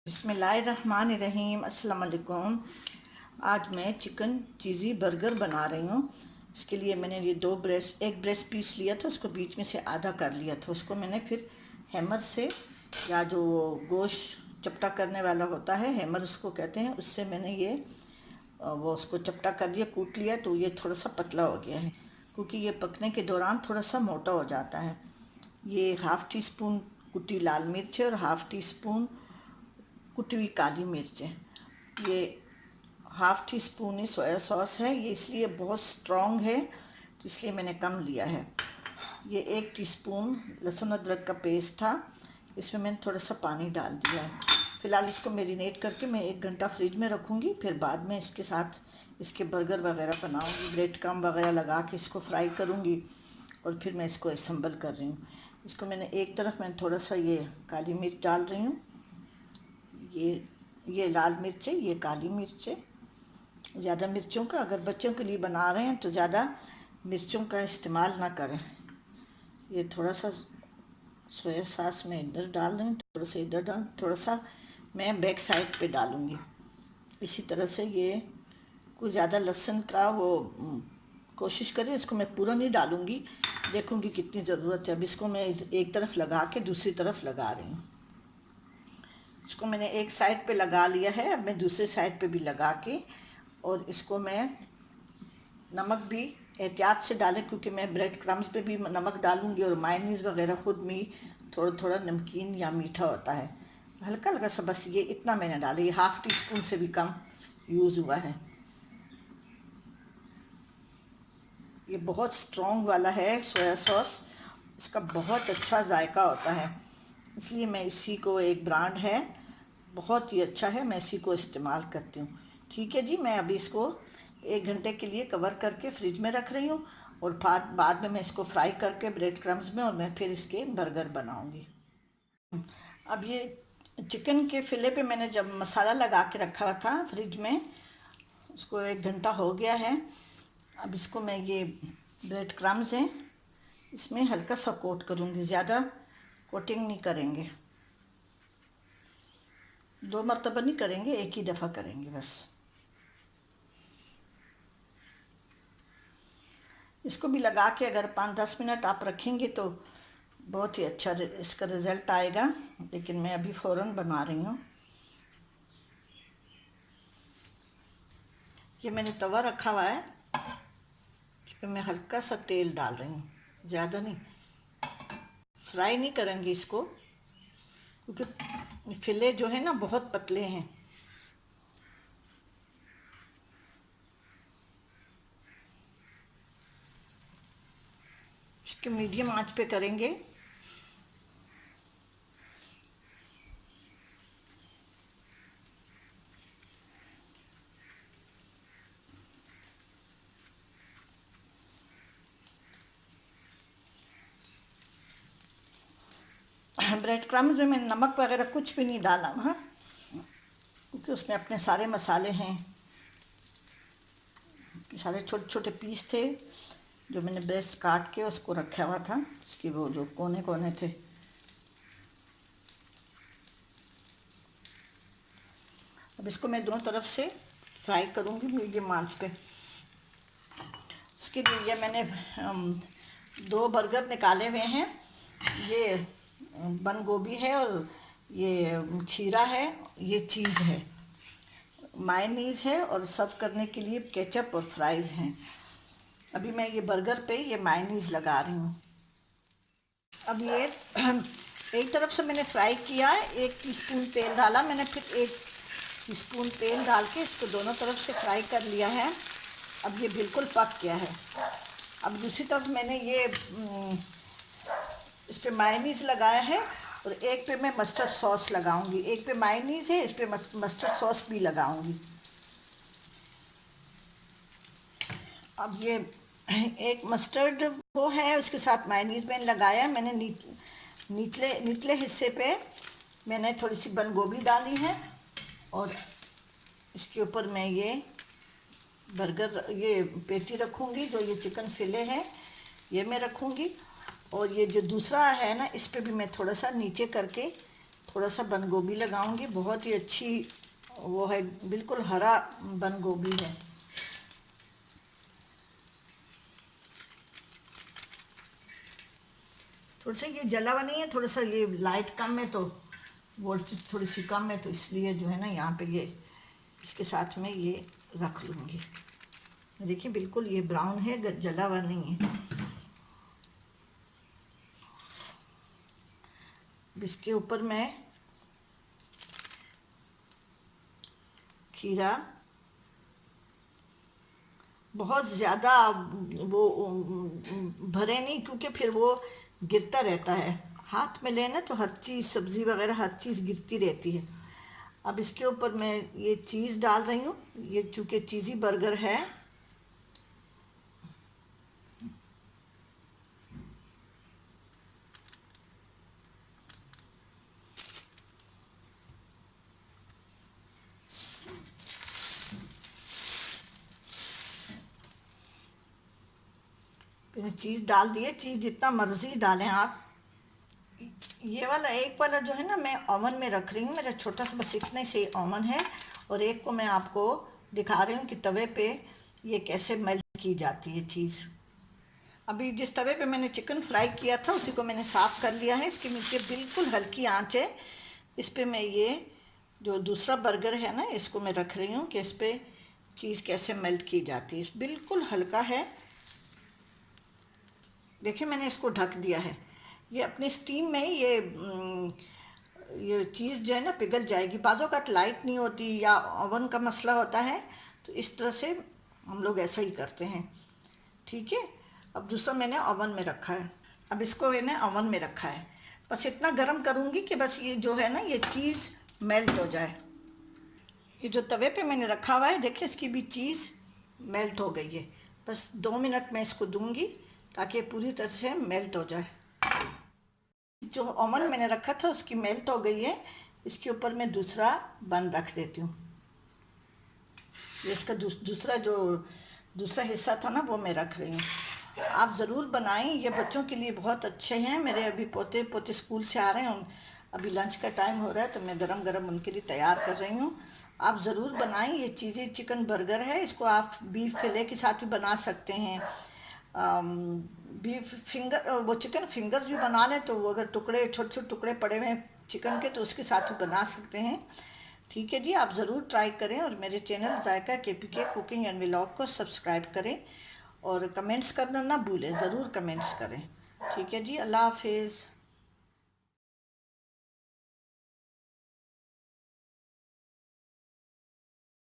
बिस्मिल्लाहिर्रहमानिर्रहीम। अस्सलाम वालेकुम। आज मैं चिकन चीज़ी बर्गर बना रही हूँ। इसके लिए मैंने ये एक ब्रेस्ट पीस लिया था, उसको बीच में से आधा कर लिया था। उसको मैंने फिर हैमर से, या जो गोश्त चपटा करने वाला होता है, हैमर उसको कहते हैं, उससे मैंने ये वो उसको चपटा कर लिया, कूट लिया। तो ये थोड़ा सा पतला हो गया है, क्योंकि ये पकने के दौरान थोड़ा सा मोटा हो जाता है। ये हाफ़ टी स्पून कुटी लाल मिर्च है और हाफ़ टी स्पून कुटी हुई काली मिर्च है। ये हाफ़ टी स्पून ही सोया सॉस है। ये इसलिए बहुत स्ट्रॉन्ग है, तो इसलिए मैंने कम लिया है। ये 1 टीस्पून लहसुन अदरक का पेस्ट था, इसमें मैंने थोड़ा सा पानी डाल दिया है। फ़िलहाल इसको मैरिनेट करके मैं 1 घंटा फ्रिज में रखूँगी। फिर बाद में इसके साथ इसके बर्गर वगैरह बनाऊँगी, ब्रेड क्रम्ब वगैरह लगा के इसको फ्राई करूँगी, और फिर मैं इसको असम्बल कर रही हूँ। इसको मैंने एक तरफ मैंने थोड़ा सा ये काली मिर्च डाल रही हूँ, ये लाल मिर्च है, ये काली मिर्च है। ज़्यादा मिर्चों का, अगर बच्चों के लिए बना रहे हैं तो ज़्यादा मिर्चों का इस्तेमाल ना करें। ये थोड़ा सा सोया सॉस मैं इधर डाल रही हूँ, थोड़ा सा इधर डाल, थोड़ा सा मैं बैक साइड पे डालूँगी। इसी तरह से ये कुछ ज़्यादा लहसुन का वो कोशिश करें। इसको मैं पूरा नहीं डालूँगी, देखूँगी कितनी ज़रूरत है। अब इसको मैं एक तरफ लगा के दूसरी तरफ लगा रही हूँ। इसको मैंने एक साइड पे लगा लिया है, अब मैं दूसरे साइड पे भी लगा के, और इसको मैं नमक भी एहतियात से डालें, क्योंकि मैं ब्रेड क्रम्स पे भी नमक डालूंगी, और मायोनीज़ वगैरह ख़ुद में थोड़ा थोड़ा नमकीन या मीठा होता है। हल्का हल्का सा, बस ये इतना मैंने डाला, ये हाफ़ टी स्पून से भी कम यूज़ हुआ है। ये बहुत स्ट्रॉन्ग वाला है सोया सॉस, इसका बहुत अच्छा जायका होता है, इसलिए मैं इसी को, एक ब्रांड है बहुत ही अच्छा है, मैं इसी को इस्तेमाल करती हूँ। ठीक है जी, मैं अभी इसको 1 घंटे के लिए कवर करके फ्रिज में रख रही हूँ, और बाद में मैं इसको फ्राई करके ब्रेड क्रम्स में, और मैं फिर इसके बर्गर बनाऊँगी। अब ये चिकन के फिले पे मैंने जब मसाला लगा के रखा था फ्रिज में, उसको 1 घंटा हो गया है। अब इसको मैं, ये ब्रेड क्रम्स हैं, इसमें हल्का सा कोट करूँगी, ज़्यादा कोटिंग नहीं करेंगे, 2 मरतबा नहीं करेंगे, एक ही दफ़ा करेंगे बस। इसको भी लगा के अगर 5-10 मिनट आप रखेंगे तो बहुत ही अच्छा इसका रिज़ल्ट आएगा। लेकिन मैं अभी फ़ौरन बना रही हूँ। ये मैंने तवा रखा हुआ है, इस पर मैं हल्का सा तेल डाल रही हूँ, ज़्यादा नहीं। फ्राई नहीं करेंगे इसको, क्योंकि फिले जो है ना बहुत पतले हैं। इसके मीडियम आंच पे करेंगे। ब्रेड क्रम्स में मैंने नमक वगैरह कुछ भी नहीं डाला हाँ, क्योंकि उसमें अपने सारे मसाले हैं। सारे छोटे छोटे पीस थे जो मैंने ब्रेस्ट काट के उसको रखा हुआ था, उसकी वो जो कोने कोने थे। अब इसको मैं दोनों तरफ से फ्राई करूँगी मीडियम आंच पे। उसके लिए मैंने 2 बर्गर निकाले हुए हैं। ये बंद गोभी है, और ये खीरा है, ये चीज़ है, मायोनीज़ है, और सर्व करने के लिए केचप और फ्राइज़ हैं। अभी मैं ये बर्गर पे ये मायोनीज़ लगा रही हूँ। अब ये एक तरफ से मैंने फ्राई किया है, 1 टीस्पून तेल डाला मैंने, फिर 1 टीस्पून तेल डाल के इसको दोनों तरफ से फ्राई कर लिया है। अब ये बिल्कुल पक गया है। अब दूसरी तरफ मैंने ये इस पर मायोनीज़ लगाया है, और एक पे मैं मस्टर्ड सॉस लगाऊंगी। एक पे मायोनीज है, इस पे मस्टर्ड सॉस भी लगाऊंगी। अब ये एक मस्टर्ड वो है, उसके साथ मायोनीज मैंने लगाया। मैंने निचले निचले हिस्से पे मैंने थोड़ी सी बंद गोभी डाली है, और इसके ऊपर मैं ये बर्गर ये पेटी रखूँगी। जो ये चिकन फिले है ये मैं रखूँगी, और ये जो दूसरा है ना, इस पे भी मैं थोड़ा सा नीचे करके थोड़ा सा बंद गोभी लगाऊँगी। बहुत ही अच्छी वो है, बिल्कुल हरा बंद गोभी है। थोड़ा सा ये जला हुआ नहीं है, थोड़ा सा ये लाइट कम है, तो वोल्टेज थोड़ी सी कम है, तो इसलिए जो है ना यहाँ पे ये इसके साथ में ये रख लूँगी। देखिए बिल्कुल ये ब्राउन है, जला हुआ नहीं है। इसके ऊपर मैं खीरा, बहुत ज़्यादा वो भरे नहीं, क्योंकि फिर वो गिरता रहता है। हाथ में लेना तो हर चीज़, सब्ज़ी वगैरह हर चीज़ गिरती रहती है। अब इसके ऊपर मैं ये चीज़ डाल रही हूँ। ये चूँकि चीज़ी बर्गर है, मैंने चीज़ डाल दी है। चीज़ जितना मर्ज़ी डालें आप। ये वाला एक वाला जो है ना, मैं ओवन में रख रही हूँ। मेरा छोटा सा बस इतना ही सही ओवन है, और एक को मैं आपको दिखा रही हूँ कि तवे पे ये कैसे मेल्ट की जाती है चीज़। अभी जिस तवे पे मैंने चिकन फ्राई किया था उसी को मैंने साफ़ कर लिया है। इसके नीचे बिल्कुल हल्की आंच है। इस पे मैं ये जो दूसरा बर्गर है ना, इसको मैं रख रही हूँ कि इस पे चीज़ कैसे मेल्ट की जाती है। बिल्कुल हल्का है। देखिए मैंने इसको ढक दिया है। ये अपनी स्टीम में ही ये चीज़ जो है ना पिघल जाएगी। बाज़ों का लाइट नहीं होती या ओवन का मसला होता है, तो इस तरह से हम लोग ऐसा ही करते हैं। ठीक है। अब दूसरा मैंने ओवन में रखा है। अब इसको मैंने ओवन में रखा है। बस इतना गर्म करूँगी कि बस ये जो है ना ये चीज़ मेल्ट हो जाए। ये जो तवे पे मैंने रखा हुआ है, देखिए इसकी भी चीज़ मेल्ट हो गई है। बस 2 मिनट में इसको दूंगी ताकि पूरी तरह से मेल्ट हो जाए। जो ओवन मैंने रखा था उसकी मेल्ट हो गई है। इसके ऊपर मैं दूसरा बन रख देती हूँ। ये इसका दूसरा हिस्सा था ना, वो मैं रख रही हूँ। आप ज़रूर बनाएं, ये बच्चों के लिए बहुत अच्छे हैं। मेरे अभी पोते पोते स्कूल से आ रहे हैं, अभी लंच का टाइम हो रहा है, तो मैं गरम गरम उनके लिए तैयार कर रही हूँ। आप ज़रूर बनाएं। ये चीज़ें चिकन बर्गर है, इसको आप बीफ फिले के साथ भी बना सकते हैं। बीफ फिंगर, वो चिकन फिंगर्स भी बना लें, तो वो अगर टुकड़े छोटे छोटे टुकड़े पड़े हुए हैं चिकन के, तो उसके साथ भी बना सकते हैं। ठीक है जी, आप ज़रूर ट्राई करें, और मेरे channel Zaika KPK cooking and vlog को सब्सक्राइब करें, और कमेंट्स करना ना भूलें, ज़रूर कमेंट्स करें। ठीक है जी, अल्लाह हाफिज़।